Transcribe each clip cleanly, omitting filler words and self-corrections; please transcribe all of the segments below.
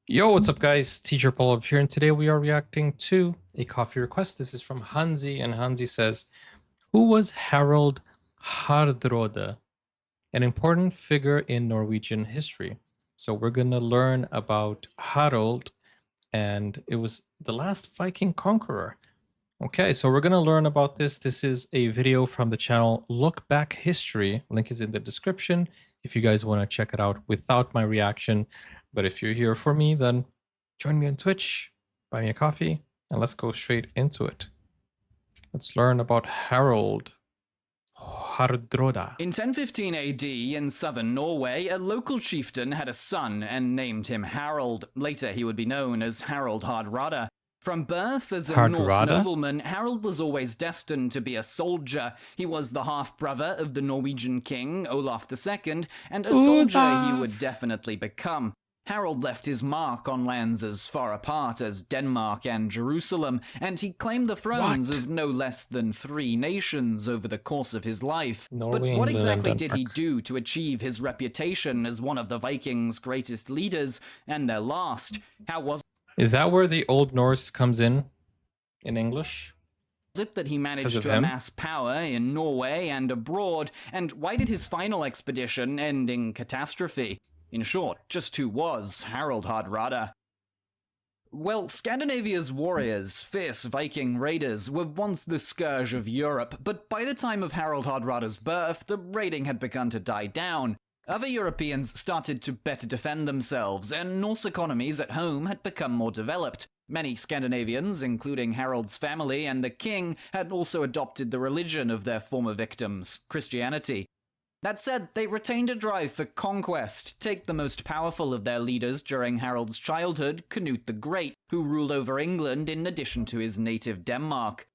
Yo, what's up, guys? Teacher Paul here, and today we are reacting to a coffee request. This is from Hansi, and Hansi says, "Who was Harald Hardrada, an important figure in Norwegian history?" So we're gonna learn about Harald, and it was the last Viking conqueror. Okay, so we're gonna learn about this. This is a video from the channel Look Back History. Link is in the description if you guys want to check it out without my reaction. But if you're here for me, then join me on Twitch, buy me a coffee, and let's go straight into it. Let's learn about Harald Hardrada. In 1015 AD, in southern Norway, a local chieftain had a son and named him Harald. Later, he would be known as Harald Hardrada. From birth as a Norse Hardrada? nobleman, Harald was always destined to be a soldier. He was the half-brother of the Norwegian king, Olaf II, and a soldier he would definitely become. Harald left his mark on lands as far apart as Denmark and Jerusalem, and he claimed the thrones of no less than 3 nations over the course of his life. Norway, but what England, exactly and did he Denmark. do to achieve his reputation as one of the Vikings' greatest leaders and their last? How was Is that where the Old Norse comes in English? it that he managed to amass power in Norway and abroad, and why did his final expedition end in catastrophe? In short, just who was Harald Hardrada? Well, Scandinavia's warriors, fierce Viking raiders, were once the scourge of Europe, but by the time of Harald Hardrada's birth, the raiding had begun to die down. Other Europeans started to better defend themselves, and Norse economies at home had become more developed. Many Scandinavians, including Harald's family and the king, had also adopted the religion of their former victims, Christianity. That said, they retained a drive for conquest. Take the most powerful of their leaders during Harald's childhood, Canute the Great, who ruled over England in addition to his native Denmark.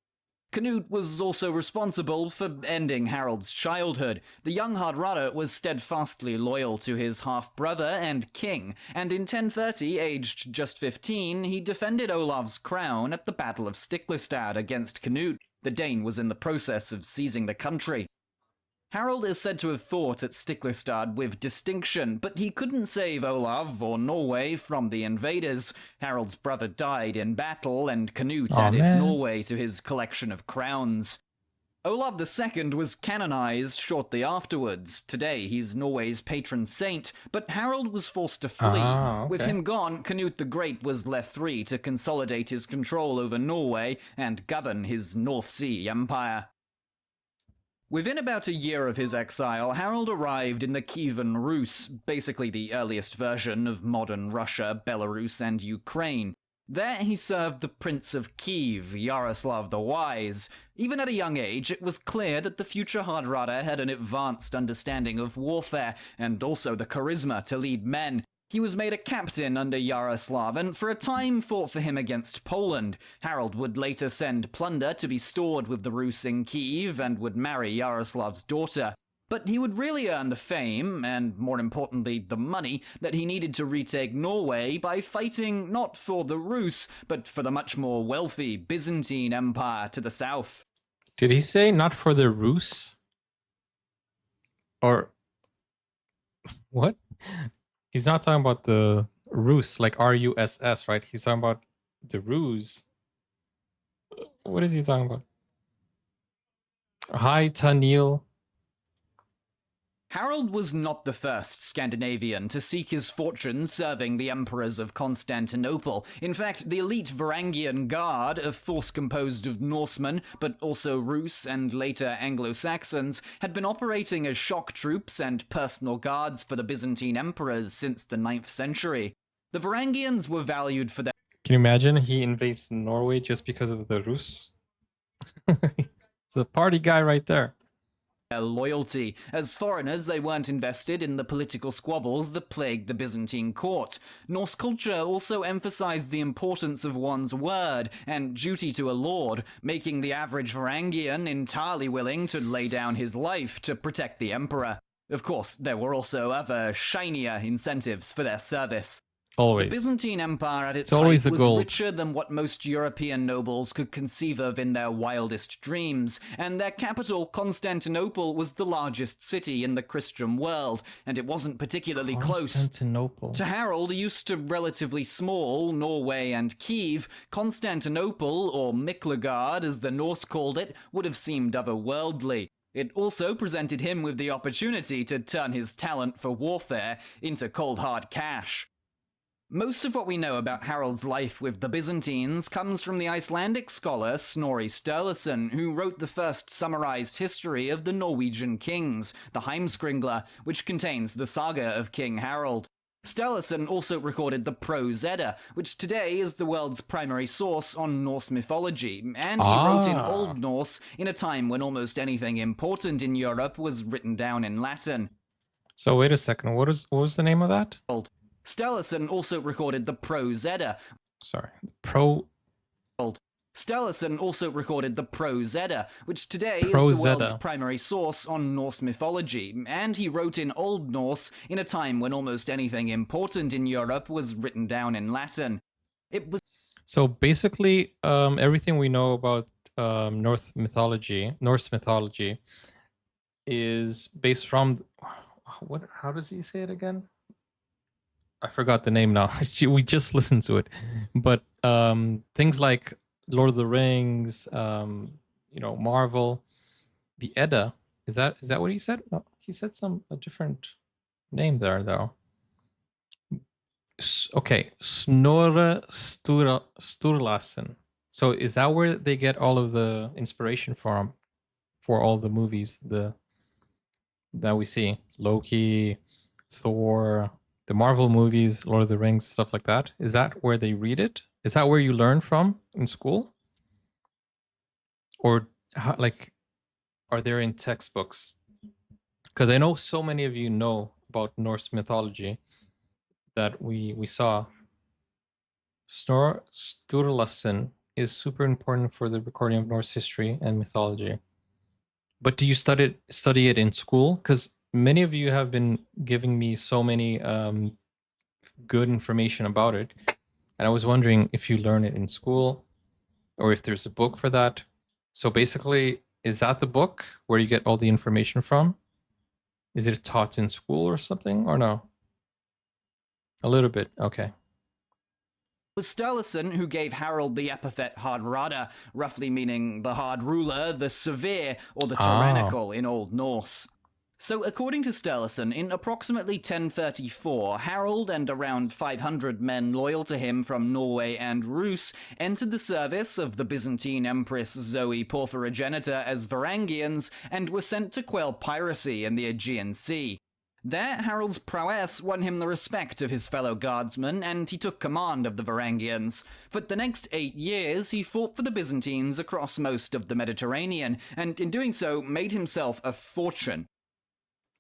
Canute was also responsible for ending Harald's childhood. The young Hardrada was steadfastly loyal to his half-brother and king, and in 1030, aged just 15, he defended Olav's crown at the Battle of Stiklestad against Canute. The Dane was in the process of seizing the country. Harald is said to have fought at Stiklestad with distinction, but he couldn't save Olav or Norway from the invaders. Harald's brother died in battle, and Canute added Norway to his collection of crowns. Olav II was canonized shortly afterwards. Today, he's Norway's patron saint, but Harald was forced to flee. With him gone, Canute the Great was left free to consolidate his control over Norway and govern his North Sea empire. Within about a year of his exile, Harald arrived in the Kievan Rus, basically the earliest version of modern Russia, Belarus, and Ukraine. There he served the Prince of Kiev, Yaroslav the Wise. Even at a young age, it was clear that the future Hardrada had an advanced understanding of warfare, and also the charisma to lead men. He was made a captain under Yaroslav and for a time fought for him against Poland. Harald would later send plunder to be stored with the Rus in Kiev and would marry Yaroslav's daughter. But he would really earn the fame, and more importantly the money, that he needed to retake Norway by fighting not for the Rus, but for the much more wealthy Byzantine Empire to the south. Did he say not for the Rus? Or what? He's not talking about the Rus, like R-U-S-S, right? He's talking about the ruse. What is he talking about? Hi, Tanil. Harald was not the first Scandinavian to seek his fortune serving the emperors of Constantinople. In fact, the elite Varangian Guard, a force composed of Norsemen, but also Rus and later Anglo-Saxons, had been operating as shock troops and personal guards for the Byzantine emperors since the 9th century. The Varangians were valued for their... Can you imagine he invades Norway just because of the Rus? It's a party guy right there. Loyalty. As foreigners, they weren't invested in the political squabbles that plagued the Byzantine court. Norse culture also emphasized the importance of one's word and duty to a lord, making the average Varangian entirely willing to lay down his life to protect the emperor. Of course, there were also other shinier incentives for their service. Always. The Byzantine Empire at its always height the was gold. richer than what most European nobles could conceive of in their wildest dreams, and their capital, Constantinople, was the largest city in the Christian world, and it wasn't particularly close. Constantinople. To Harald, used to relatively small Norway and Kiev, Constantinople, or Miklagard as the Norse called it, would have seemed otherworldly. It also presented him with the opportunity to turn his talent for warfare into cold hard cash. Most of what we know about Harald's life with the Byzantines comes from the Icelandic scholar Snorri Sturluson, who wrote the first summarized history of the Norwegian kings, the Heimskringla, which contains the saga of King Harald. Sturluson also recorded the Prose Edda, which today is the world's primary source on Norse mythology, and he wrote in Old Norse in a time when almost anything important in Europe was written down in Latin. So wait a second, what was the name of that? Sturluson also recorded the Prose Edda. Sturluson also recorded the Prose Edda, which today is the world's primary source on Norse mythology, and he wrote in Old Norse in a time when almost anything important in Europe was written down in Latin. So basically, everything we know about Norse mythology is based from how does he say it again? I forgot the name now. We just listened to it. But things like Lord of the Rings, Marvel, the Edda, is that what he said? No, he said a different name there though. Okay, Snorre Sturlason. So is that where they get all of the inspiration from for all the movies that we see? Loki, Thor, the Marvel movies, Lord of the Rings, stuff like that. Is that where they read it? Is that where you learn from in school? Or are there in textbooks? Because I know so many of you know about Norse mythology that we saw. Snorre Sturlason is super important for the recording of Norse history and mythology. But do you study it in school? Because many of you have been giving me so many good information about it, and I was wondering if you learn it in school or if there's a book for that. So basically, is that the book where you get all the information from? Is it taught in school or something, or no? A little bit, okay. It was Sturluson who gave Harald the epithet Hardrada, roughly meaning the hard ruler, the severe, or the tyrannical in Old Norse. So according to Sturluson, in approximately 1034, Harald and around 500 men loyal to him from Norway and Rus entered the service of the Byzantine Empress Zoe Porphyrogenita as Varangians and were sent to quell piracy in the Aegean Sea. There, Harald's prowess won him the respect of his fellow guardsmen, and he took command of the Varangians. For the next 8 years, he fought for the Byzantines across most of the Mediterranean, and in doing so, made himself a fortune.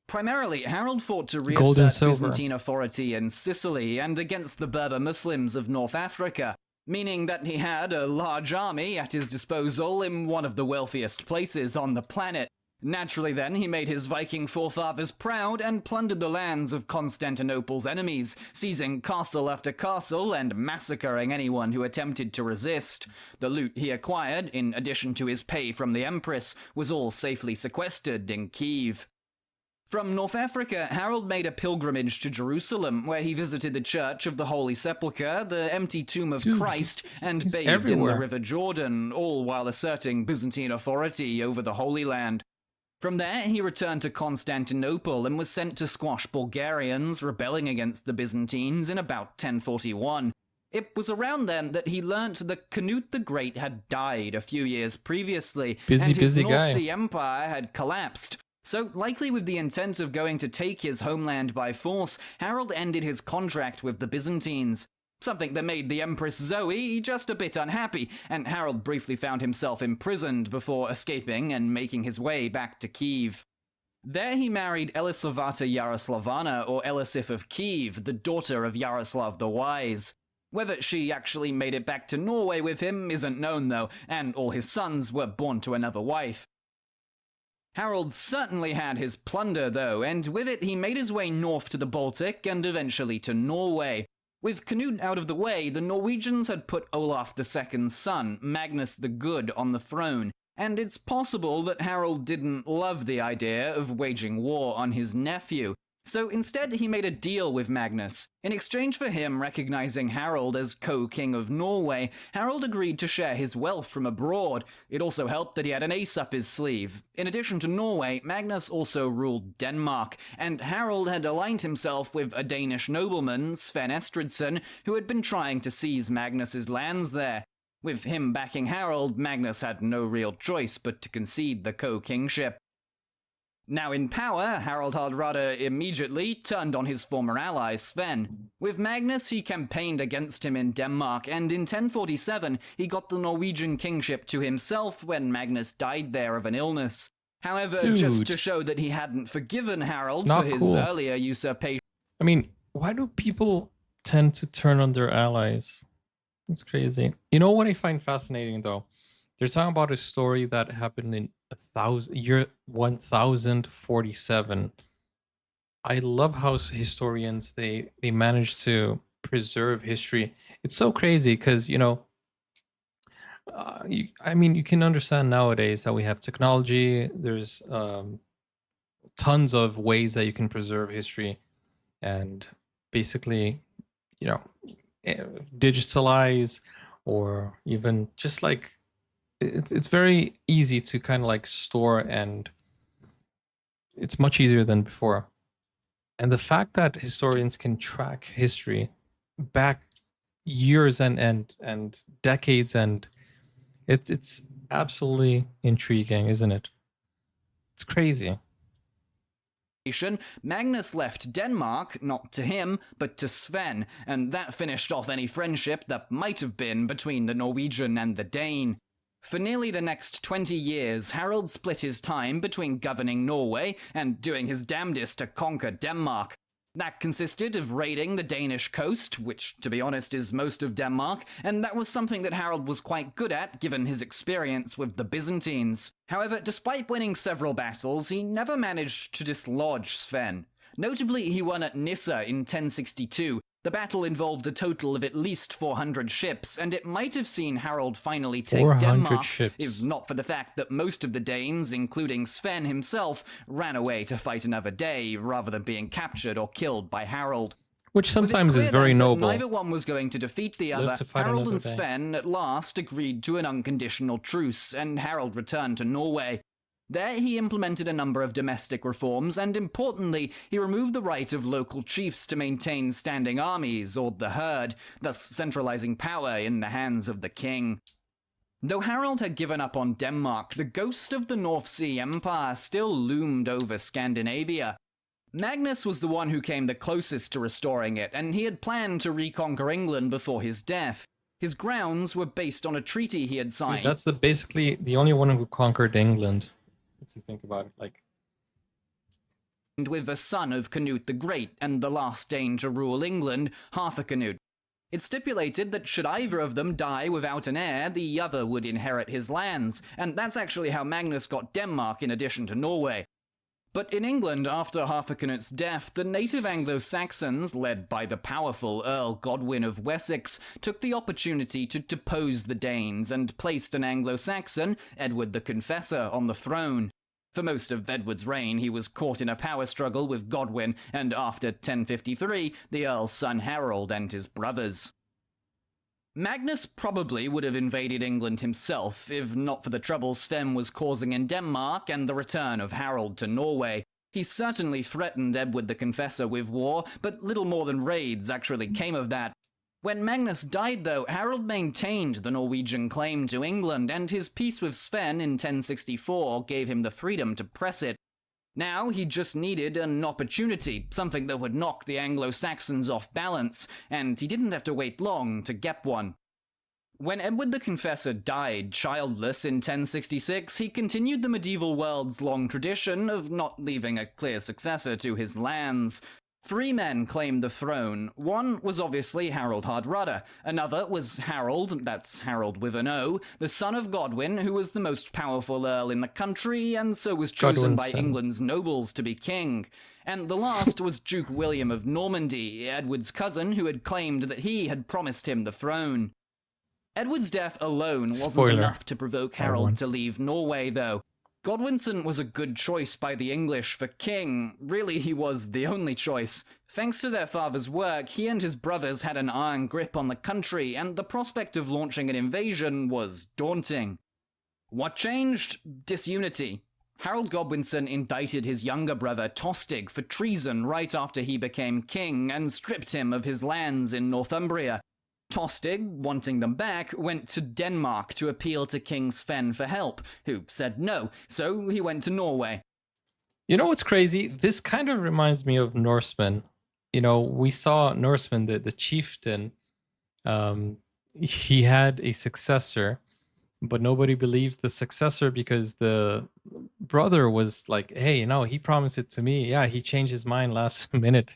Primarily, Harald fought to reassert Byzantine authority in Sicily and against the Berber Muslims of North Africa, meaning that he had a large army at his disposal in one of the wealthiest places on the planet. Naturally then, he made his Viking forefathers proud and plundered the lands of Constantinople's enemies, seizing castle after castle and massacring anyone who attempted to resist. The loot he acquired, in addition to his pay from the Empress, was all safely sequestered in Kiev. From North Africa, Harald made a pilgrimage to Jerusalem, where he visited the Church of the Holy Sepulchre, the empty tomb of Christ, and bathed in the River Jordan, all while asserting Byzantine authority over the Holy Land. From there, he returned to Constantinople and was sent to squash Bulgarians rebelling against the Byzantines in about 1041. It was around then that he learnt that Canute the Great had died a few years previously, and his North Sea Empire had collapsed. So, likely with the intent of going to take his homeland by force, Harald ended his contract with the Byzantines. Something that made the Empress Zoe just a bit unhappy, and Harald briefly found himself imprisoned before escaping and making his way back to Kiev. There he married Elisaveta Yaroslavana, or Elisif of Kiev, the daughter of Yaroslav the Wise. Whether she actually made it back to Norway with him isn't known though, and all his sons were born to another wife. Harald certainly had his plunder though, and with it he made his way north to the Baltic and eventually to Norway. With Canute out of the way, the Norwegians had put Olaf II's son, Magnus the Good, on the throne, and it's possible that Harald didn't love the idea of waging war on his nephew. So instead, he made a deal with Magnus. In exchange for him recognizing Harald as co-king of Norway, Harald agreed to share his wealth from abroad. It also helped that he had an ace up his sleeve. In addition to Norway, Magnus also ruled Denmark, and Harald had aligned himself with a Danish nobleman, Sven Estridsson, who had been trying to seize Magnus's lands there. With him backing Harald, Magnus had no real choice but to concede the co-kingship. Now in power, Harald Hardrada immediately turned on his former ally Sven. With Magnus, he campaigned against him in Denmark, and in 1047 he got the Norwegian kingship to himself when Magnus died there of an illness. However, just to show that he hadn't forgiven Harald for his earlier usurpation... I mean, why do people tend to turn on their allies? It's crazy. You know what I find fascinating, though? They're talking about a story that happened in year 1047. I love how historians they manage to preserve history. It's so crazy because you can understand nowadays that we have technology. There's tons of ways that you can preserve history, and basically, digitalize, or even just like. It's very easy to kind of like store, and it's much easier than before. And the fact that historians can track history back years and decades, and it's absolutely intriguing, isn't it? It's crazy. Magnus left Denmark, not to him, but to Sven, and that finished off any friendship that might have been between the Norwegian and the Dane. For nearly the next 20 years, Harald split his time between governing Norway and doing his damnedest to conquer Denmark. That consisted of raiding the Danish coast, which, to be honest, is most of Denmark, and that was something that Harald was quite good at, given his experience with the Byzantines. However, despite winning several battles, he never managed to dislodge Sven. Notably, he won at Nyssa in 1062. The battle involved a total of at least 400 ships, and it might have seen Harald finally take Denmark, if not for the fact that most of the Danes, including Sven himself, ran away to fight another day, rather than being captured or killed by Harald. Which sometimes is very noble. Neither one was going to defeat the other. Harald and Sven at last agreed to an unconditional truce, and Harald returned to Norway. There he implemented a number of domestic reforms, and importantly, he removed the right of local chiefs to maintain standing armies, or the herd, thus centralizing power in the hands of the king. Though Harald had given up on Denmark, the ghost of the North Sea Empire still loomed over Scandinavia. Magnus was the one who came the closest to restoring it, and he had planned to reconquer England before his death. His grounds were based on a treaty he had signed. Dude, that's basically the only one who conquered England. If you think about it, with a son of Canute the Great and the last Dane to rule England, Harthacnut. It stipulated that should either of them die without an heir, the other would inherit his lands, and that's actually how Magnus got Denmark in addition to Norway. But in England, after Harthacnut's death, the native Anglo-Saxons, led by the powerful Earl Godwin of Wessex, took the opportunity to depose the Danes and placed an Anglo-Saxon, Edward the Confessor, on the throne. For most of Edward's reign, he was caught in a power struggle with Godwin, and after 1053, the Earl's son Harold and his brothers. Magnus probably would have invaded England himself, if not for the trouble Sven was causing in Denmark and the return of Harald to Norway. He certainly threatened Edward the Confessor with war, but little more than raids actually came of that. When Magnus died, though, Harald maintained the Norwegian claim to England, and his peace with Sven in 1064 gave him the freedom to press it. Now he just needed an opportunity, something that would knock the Anglo-Saxons off balance, and he didn't have to wait long to get one. When Edward the Confessor died childless in 1066, he continued the medieval world's long tradition of not leaving a clear successor to his lands. 3 men claimed the throne. One was obviously Harald Hardrada. Another was Harold, that's Harold with an O, the son of Godwin, who was the most powerful earl in the country, and so was chosen by England's nobles to be king. And the last was Duke William of Normandy, Edward's cousin, who had claimed that he had promised him the throne. Edward's death alone wasn't enough to provoke Harold to leave Norway, though. Godwinson was a good choice by the English for king. Really, he was the only choice. Thanks to their father's work, he and his brothers had an iron grip on the country, and the prospect of launching an invasion was daunting. What changed? Disunity. Harold Godwinson indicted his younger brother Tostig for treason right after he became king and stripped him of his lands in Northumbria. Tostig, wanting them back, went to Denmark to appeal to King Sven for help, who said no, so he went to Norway. You know what's crazy? This kind of reminds me of Norsemen. You know, we saw Norsemen, the chieftain, he had a successor, but nobody believed the successor because the brother was like, hey, no, he promised it to me. Yeah, he changed his mind last minute.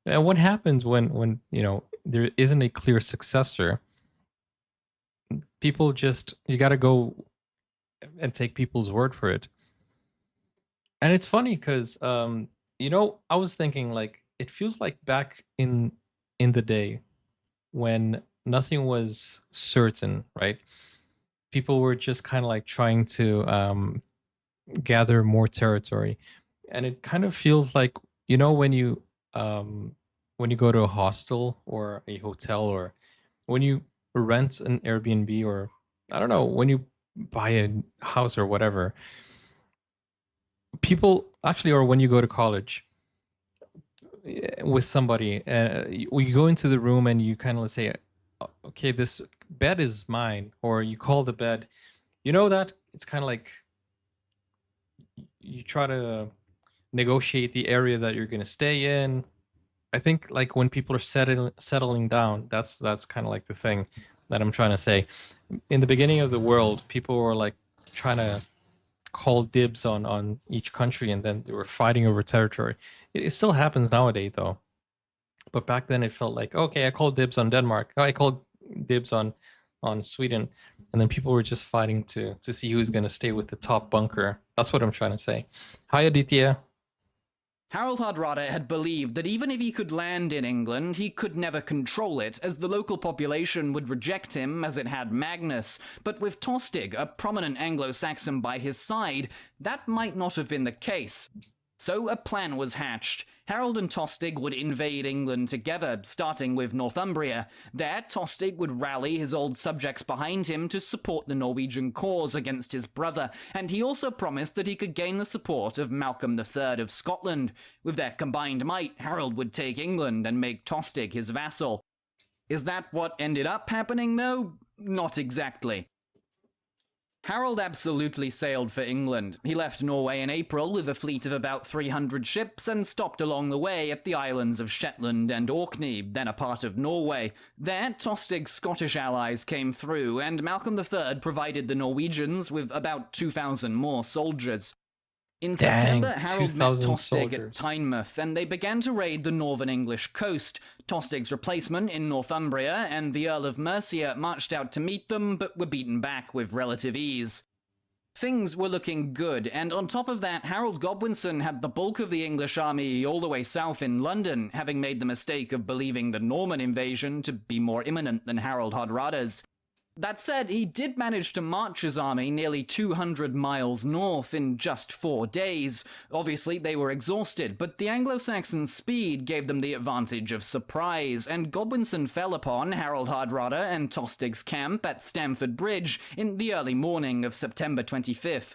And what happens when you know, there isn't a clear successor? People just, you got to go and take people's word for it. And it's funny because, you know, I was thinking, like, it feels like back in the day when nothing was certain, right? People were just kind of like trying to gather more territory. And it kind of feels like, you know, when you go to a hostel or a hotel, or when you rent an Airbnb, or I don't know, when you buy a house or whatever, people actually, or when you go to college with somebody, you go into the room and you kind of say, okay, this bed is mine, or you call the bed, you know, that it's kind of like you try to negotiate the area that you're going to stay in. I think like when people are settling down, that's kind of like the thing that I'm trying to say. In the beginning of the world, people were like trying to call dibs on each country, and then they were fighting over territory. It still happens nowadays, though. But back then, it felt like, okay, I called dibs on Denmark. Oh, I called dibs on Sweden, and then people were just fighting to see who's going to stay with the top bunker. That's what I'm trying to say. Hi, Aditya. Harald Hardrada had believed that even if he could land in England, he could never control it, as the local population would reject him as it had Magnus. But with Tostig, a prominent Anglo-Saxon by his side, that might not have been the case. So a plan was hatched. Harold and Tostig would invade England together, starting with Northumbria. There, Tostig would rally his old subjects behind him to support the Norwegian cause against his brother, and he also promised that he could gain the support of Malcolm III of Scotland. With their combined might, Harold would take England and make Tostig his vassal. Is that what ended up happening, though? Not exactly. Harold absolutely sailed for England. He left Norway in April with a fleet of about 300 ships and stopped along the way at the islands of Shetland and Orkney, then a part of Norway. There, Tostig's Scottish allies came through, and Malcolm III provided the Norwegians with about 2,000 more soldiers. In September, Harold met Tostig at Tynemouth, and they began to raid the northern English coast. Tostig's replacement in Northumbria and the Earl of Mercia marched out to meet them, but were beaten back with relative ease. Things were looking good, and on top of that, Harold Godwinson had the bulk of the English army all the way south in London, having made the mistake of believing the Norman invasion to be more imminent than Harald Hardrada's. That said, he did manage to march his army nearly 200 miles north in just 4 days. Obviously, they were exhausted, but the Anglo-Saxon speed gave them the advantage of surprise, and Godwinson fell upon Harald Hardrada and Tostig's camp at Stamford Bridge in the early morning of September 25th.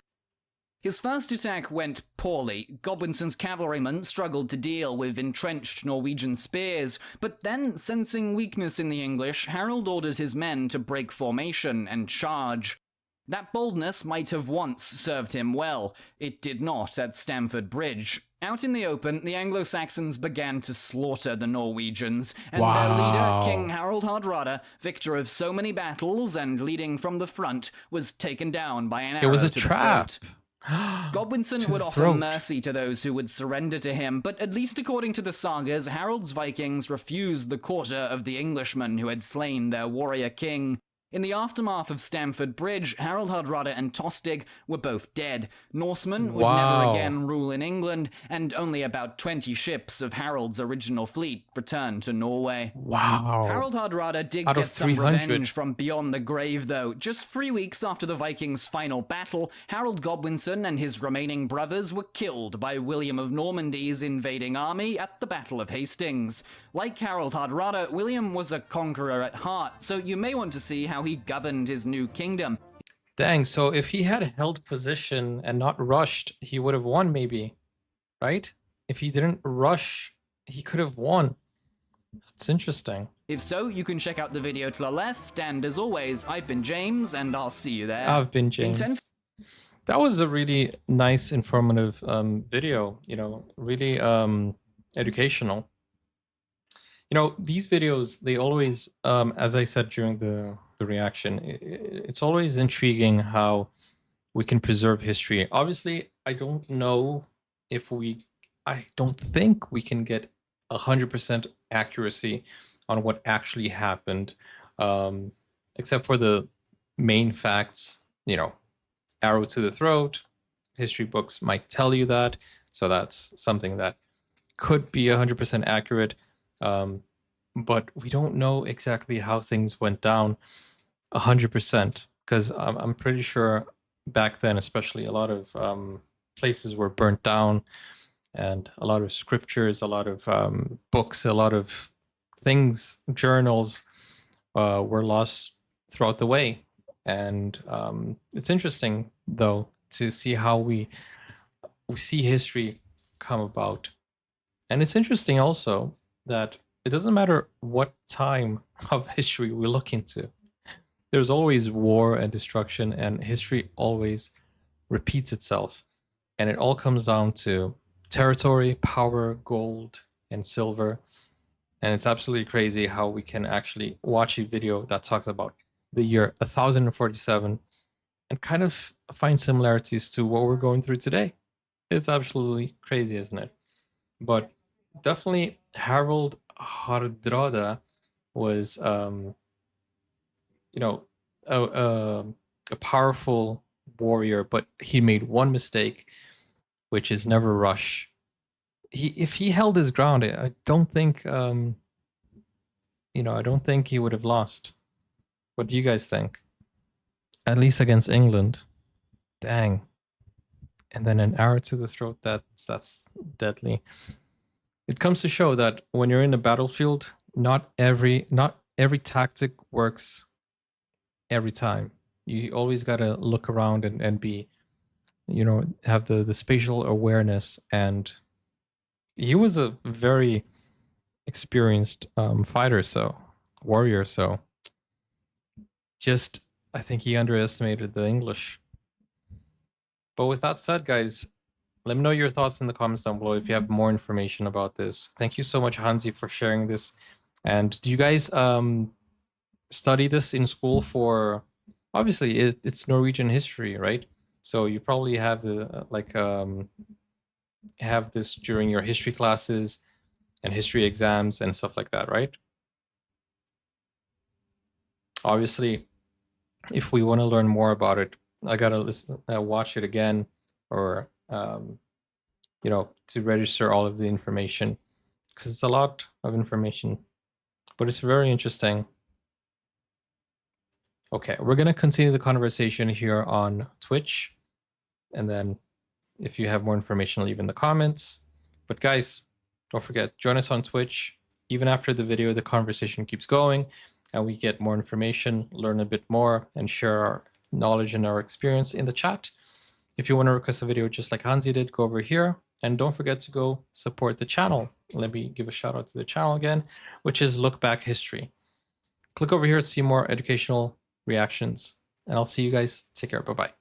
His first attack went poorly. Godwinson's cavalrymen struggled to deal with entrenched Norwegian spears, but then, sensing weakness in the English, Harold ordered his men to break formation and charge. That boldness might have once served him well. It did not at Stamford Bridge. Out in the open, the Anglo-Saxons began to slaughter the Norwegians, and their leader, King Harald Hardrada, victor of so many battles and leading from the front, was taken down by an arrow to the throat. Godwinson To would the offer throat. mercy to those who would surrender to him, but at least according to the sagas, Harold's Vikings refused the quarter of the Englishmen who had slain their warrior king. In the aftermath of Stamford Bridge, Harald Hardrada and Tostig were both dead. Norsemen would never Wow. again rule in England, and only about 20 ships of Harold's original fleet returned to Norway. Wow. Harald Hardrada did Out of get some 300. revenge from beyond the grave, though. Just 3 weeks after the Vikings' final battle, Harold Godwinson and his remaining brothers were killed by William of Normandy's invading army at the Battle of Hastings. Like Harald Hardrada, William was a conqueror at heart, so you may want to see how he governed his new kingdom. Dang, so if he had held position and not rushed, he would have won maybe, right? If he didn't rush, he could have won. That's interesting. If so, you can check out the video to the left, and as always, I've been James, and I'll see you there. I've been James. That was a really nice, informative video, you know, really educational. You know, these videos, they always, as I said during the reaction, it's always intriguing how we can preserve history. Obviously, I don't know if I don't think we can get 100% accuracy on what actually happened, except for the main facts, you know, arrow to the throat. History books might tell you that, so that's something that could be 100% accurate. But we don't know exactly how things went down 100%, because I'm pretty sure back then, especially, a lot of places were burnt down, and a lot of scriptures, a lot of books, a lot of things, journals were lost throughout the way. And it's interesting, though, to see how we see history come about. And it's interesting also that it doesn't matter what time of history we look into. There's always war and destruction, and history always repeats itself. And it all comes down to territory, power, gold, and silver. And it's absolutely crazy how we can actually watch a video that talks about the year 1047 and kind of find similarities to what we're going through today. It's absolutely crazy, isn't it? But definitely Harald Hardrada was, you know, a powerful warrior, but he made one mistake, which is never rush. If he held his ground, I don't think, I don't think he would have lost. What do you guys think? At least against England. Dang. And then an arrow to the throat, that's deadly. It comes to show that when you're in a battlefield, not every tactic works every time. You always got to look around and be, have the spatial awareness. And he was a very experienced warrior. So just, I think he underestimated the English. But with that said, guys, let me know your thoughts in the comments down below if you have more information about this. Thank you so much, Hansi, for sharing this. And do you guys study this in school for, obviously it's Norwegian history, right? So you probably have have this during your history classes and history exams and stuff like that, right? Obviously, if we want to learn more about it, I gotta watch it again, or to register all of the information, because it's a lot of information, but it's very interesting. Okay, we're gonna continue the conversation here on Twitch, and then if you have more information, leave in the comments. But guys, don't forget, join us on Twitch. Even after the video, the conversation keeps going, and we get more information, learn a bit more, and share our knowledge and our experience in the chat. If you want to request a video just like Hansi did, go over here. And don't forget to go support the channel. Let me give a shout out to the channel again, which is Look Back History. Click over here to see more educational reactions. And I'll see you guys. Take care. Bye-bye.